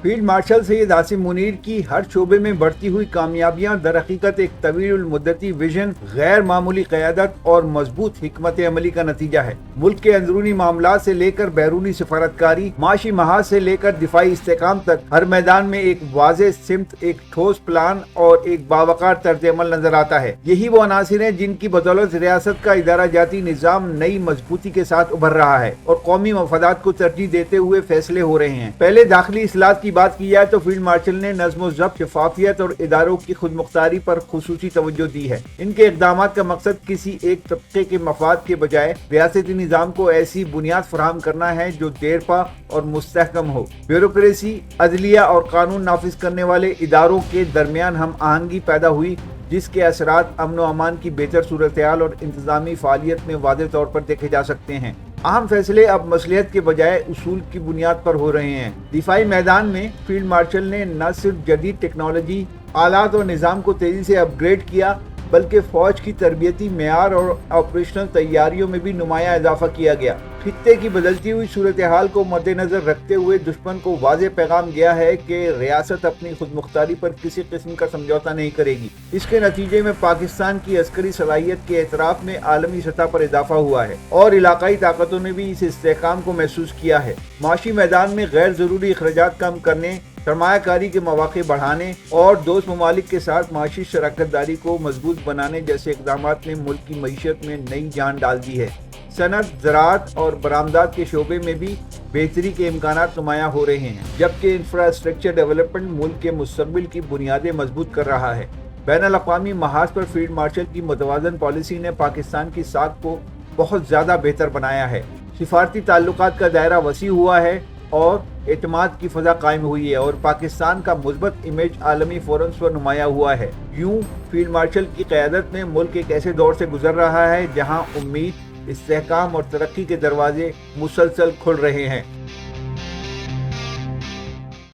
Field marshal Syed Asim Munir की हर शोबे में बढ़ती हुई कामयाबियां दरहकीकत एक तवील मुद्दती विजन, गैर मामूली क़यादत और मजबूत हिकमत अमली का नतीजा है। मुल्क के अंदरूनी मामलात से लेकर बैरूनी सफारतकारी, माशी महाज से लेकर दिफाई इस्तेकाम तक हर मैदान में एक वाज़ेह सिमत, एक ठोस प्लान और एक बावकार तर्ज अमल नजर आता है। यही वो अनासिर हैं जिनकी बदौलत रियासत का इदारा जाती निज़ाम नई मजबूती के साथ उभर रहा है और कौमी मफादात को तरजीह देते हुए फैसले हो रहे हैं। पहले दाखिली इस्लाहत की बात की जाए तो फील्ड मार्शल ने नज़्म ज़ब्त, शफाफियत और इदारों की खुदमुख्तारी पर खुसूसी तवज्जो दी है। इनके इक़दामात का मकसद किसी एक तबके के मफाद के बजाय रियासती निज़ाम को ऐसी बुनियाद फराहम करना है जो देरपा और मुस्तहकम हो। ब्यूरोक्रेसी, अदलिया और कानून नाफिज करने वाले इदारों के दरमियान हम आहंगी पैदा हुई, जिसके असरात अमन व अमान की बेहतर सूरत-ए-हाल और इंतजामी फ़ालियत में वाज़ेह तौर पर देखे जा सकते हैं। अहम फैसले अब मसलियत के बजाय उसूल की बुनियाद पर हो रहे हैं। दिफाई मैदान में फील्ड मार्शल ने न सिर्फ जदीद टेक्नोलॉजी, आलात और निज़ाम को तेज़ी से अपग्रेड किया, बल्कि फ़ौज की तरबियती मेयार और ऑपरेशनल तैयारियों में भी नुमाया इजाफा किया गया। खित्ते की बदलती हुई सूरत हाल को मद्देनजर रखते हुए दुश्मन को वाज़ेह पैगाम गया है कि रियासत अपनी खुदमुख्तारी पर किसी किस्म का समझौता नहीं करेगी। इसके नतीजे में पाकिस्तान की अस्करी सलाहियत के एतराफ़ में आलमी सतह पर इजाफा हुआ है और इलाकाई ताकतों ने भी इस इस्तेहकाम को महसूस किया है। माशी मैदान में गैर ज़रूरी अखराजात कम करने, सरमायाकारी के मौक़े बढ़ाने और दोस्त ममालिक के साथ माशी शराकत दारी को मजबूत बनाने जैसे इक़दामात ने मुल्क की मईशत में नई जान डाल दी है। सनत, ज़राअत और बरामदात के शोबे में भी बेहतरी के इम्कानात नुमायां हो रहे हैं, जबकि इंफ्रास्ट्रक्चर डेवलपमेंट मुल्क के मुस्तक़बिल की बुनियादें मजबूत कर रहा है। बैनुल-अक़वामी महाज पर फील्ड मार्शल की मुतवाज़न पॉलिसी ने पाकिस्तान की साख को बहुत ज़्यादा बेहतर बनाया है। सिफारती ताल्लुकात का दायरा वसी हुआ है और एतमाद की फ़ज़ा कायम हुई है और पाकिस्तान का मुस्बत इमेज आलमी फोरम्स पर नुमायां हुआ है। यूं फील्ड मार्शल की क़यादत में मुल्क एक ऐसे दौर से गुजर रहा है जहां उम्मीद, इस्तेहकाम और तरक्की के दरवाजे मुसलसल खुल रहे हैं।